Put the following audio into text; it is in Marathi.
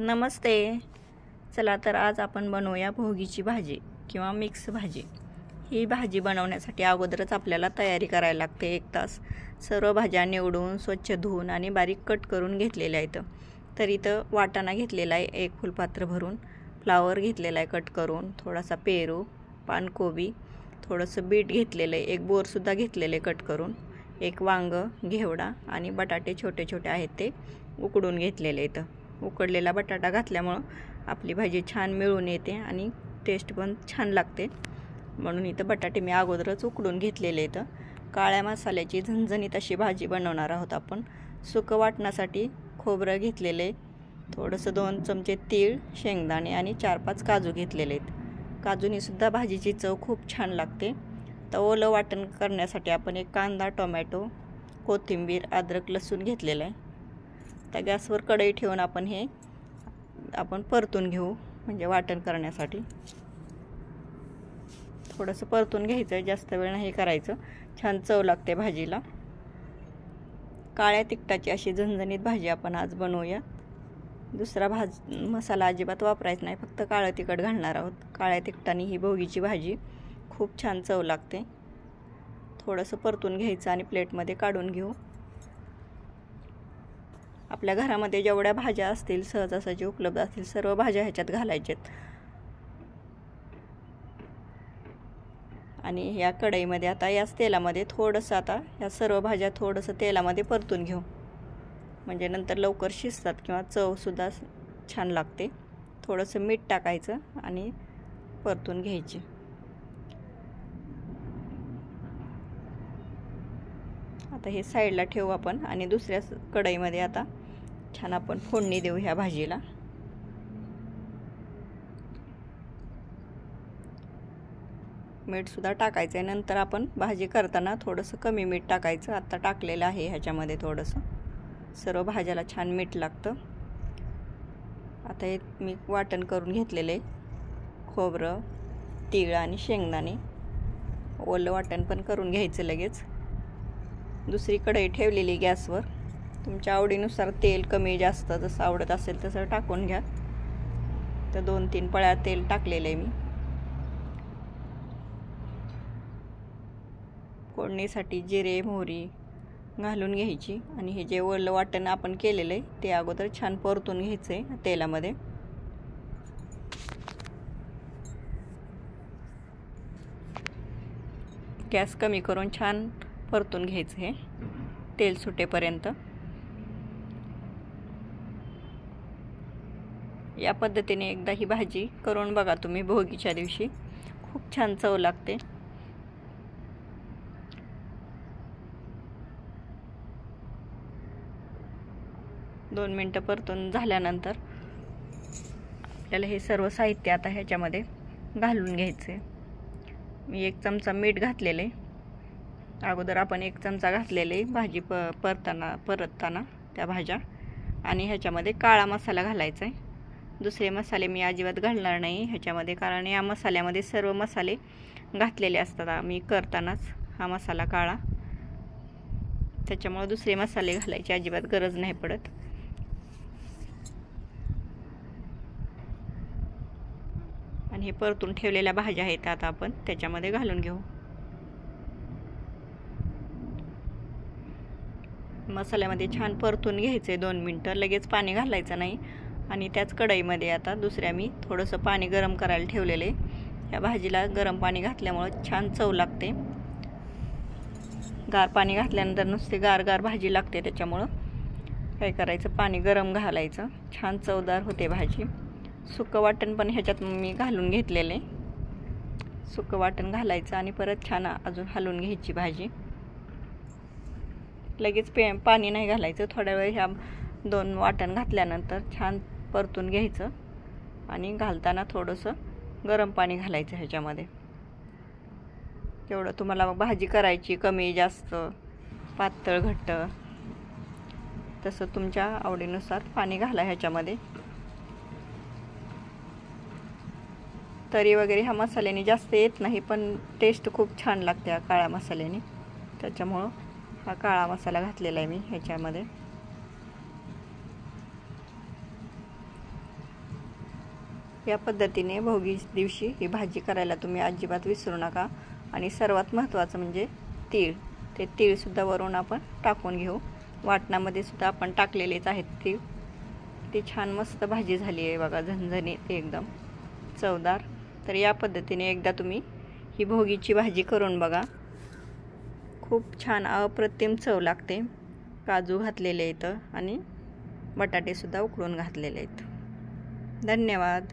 नमस्ते. चला तर आज आपण बनवूया भोगीची भाजी किंवा मिक्स भाजी. ही भाजी बनवण्यासाठी अगोदरच आपल्याला तयारी करायला लागते. 1 तास सर्व भाज्या निवडून स्वच्छ धुवून आणि बारीक कट करून घेतलेल्या आहेत. तर इथं वाटाणा घेतलेला आहे 1 फुलपात्र भरून, फ्लावर घेतलेला आहे कट करून, थोडासा पेरू, पानकोबी, थोडंसं बीट घेतलेलं आहे, 1 बोरसुद्धा घेतलेले कट करून, 1 वांगं, घेवडा आणि बटाटे छोटे छोटे आहेत ते उकडून घेतलेले आहेत. उकडलेला बटाटा घातल्यामुळं आपली भाजी छान मिळून येते आणि टेस्ट पण छान लागते. म्हणून इथं बटाटे मी अगोदरच उकडून घेतलेले आहेत. काळ्या मसाल्याची झणझणीत अशी भाजी बनवणार आहोत आपण. सुकं वाटण्यासाठी खोबरं घेतलेले, थोडंसं 2 चमचे तीळ, शेंगदाणे आणि 4-5 काजू घेतलेले आहेत. काजूनीसुद्धा भाजीची चव खूप छान लागते. तर ओलं वाटण करण्यासाठी आपण 1 कांदा, टोमॅटो, कोथिंबीर, अद्रक, लसूण घेतलेलं आहे. तर गॅसवर कढई ठेवून आपण परतून घेऊ, म्हणजे वाटण करण्यासाठी थोडंसं परतून घ्यायचं, जास्त वेळ नाही करायचं. छान चव लागते भाजीला. काळ्या तिखटाची अशी झणझणीत भाजी आपण आज बनवूया. दुसरा मसाला अजिबात वापरायचा नाही, फक्त काळं तिखट घालणार आहोत. काळ्या तिखटाने ही भोगीची भाजी खूप छान चव लागते. थोडंसं परतून घ्यायचं आणि प्लेटमध्ये काढून घेऊ. आपल्या घरामध्ये जेवढ्या भाज्या असतील, सहजासहजी उपलब्ध असतील, सर्व भाज्या ह्याच्यात घालायच्यात. आणि या कढईमध्ये आता याच तेलामध्ये थोडंसं या सर्व भाज्या थोडंसं तेलामध्ये परतून घेऊ, म्हणजे नंतर लवकर शिजतात किंवा चवसुद्धा छान लागते. थोडंसं मीठ टाकायचं आणि परतून घ्यायचे. आता हे साईडला ठेवू आपण आणि दुसऱ्या कढईमध्ये आता छान आपण फोडणी देऊ ह्या भाजीला. मीठसुद्धा टाकायचं आहे. नंतर आपण भाजी करताना थोडंसं कमी मीठ टाकायचं. आत्ता टाकलेलं आहे ह्याच्यामध्ये थोडंसं. सर्व भाज्याला छान मीठ लागतं. आता हे मी वाटण करून घेतलेलं आहे. खोबरं, तीळ आणि शेंगदाणे, ओलं वाटण पण करून घ्यायचं लगेच. दुसरी कढई ठेवलेली गॅसवर. तुमच्या आवडीनुसार तेल कमी जास्त जसं आवडत असेल तसं टाकून घ्या. तर 2-3 पळ्या तेल टाकलेलं आहे मी. फोडणीसाठी जिरे, मोहरी घालून घ्यायची आणि हे जे ओलं वाटण आपण केलेलं आहे ते अगोदर छान परतून घ्यायचं आहे तेलामध्ये. गॅस कमी करून छान परतून घ्यायचं हे तेल सुटेपर्यंत. या पद्धतीने एकदा ही भाजी करून बघा तुम्ही भोगीच्या दिवशी. खूप छान चव लागते. दोन मिनटं परतून झाल्यानंतर आपल्याला हे सर्व साहित्य आता ह्याच्यामध्ये घालून घ्यायचे. मी 1 चमचा मीठ घातलेले. अगोदर आपण 1 चमचा घातलेले भाजी परतताना त्या भाज्या. आणि ह्याच्यामध्ये काळा मसाला घालायचा आहे. दुसरे मसाले मी अजिबात घालणार नाही ह्याच्यामध्ये, कारण या मसाल्यामध्ये सर्व मसाले घातलेले असतात आम्ही करतानाच हा मसाला काळा. त्याच्यामुळे दुसरे मसाले घालायची अजिबात गरज नाही पडत. आणि हे परतून ठेवलेल्या भाज्या आहेत आता आपण त्याच्यामध्ये घालून घेऊ. मसाल्यामध्ये छान परतून घ्यायचे 2 मिनटं. लगेच पाणी घालायचं नाही. आणि त्याच कढईमध्ये आता दुसऱ्या मी थोडंसं पाणी गरम करायला ठेवलेले. या भाजीला गरम पाणी घातल्यामुळं छान चव लागते. गार पाणी घातल्यानंतर नुसते गार भाजी लागते. त्याच्यामुळं काय करायचं, पाणी गरम घालायचं. छान चवदार होते भाजी. सुकं वाटण पण ह्याच्यात मी घालून घेतलेले. सुकं वाटण घालायचं आणि परत छान अजून हलवून घ्यायची भाजी. लगेच पाणी नाही घालायचं. थोड्या वेळ ह्या 2 वाटण घातल्यानंतर छान परतून घ्यायचं आणि घालताना थोडंसं गरम पाणी घालायचं ह्याच्यामध्ये. तेवढं तुम्हाला भाजी करायची कमी जास्त, पातळ घट्ट, तसं तुमच्या आवडीनुसार पाणी घाला ह्याच्यामध्ये. तरी वगैरे ह्या मसाल्याने जास्त येत नाही, पण टेस्ट खूप छान लागते या काळ्या मसाल्याने. त्याच्यामुळं हा काळा मसाला घातलेला आहे मी ह्याच्यामध्ये. या पद्धतीने भोगी दिवशी ही भाजी करायला तुम्ही अजिबात विसरू नका. आणि सर्वात महत्त्वाचं म्हणजे तीळ. ते तीळसुद्धा वरून आपण टाकून घेऊ. वाटणामध्ये सुद्धा आपण टाकलेलेच आहेत तीळ. ती छान मस्त भाजी झाली आहे बघा, झणझणीत एकदम चवदार. तर या पद्धतीने एकदा तुम्ही ही भोगीची भाजी करून बघा. खूप छान अप्रतिम चव लागते. काजू घातलेले आहेत आणि बटाटेसुद्धा उकडून घातलेले आहेत. धन्यवाद.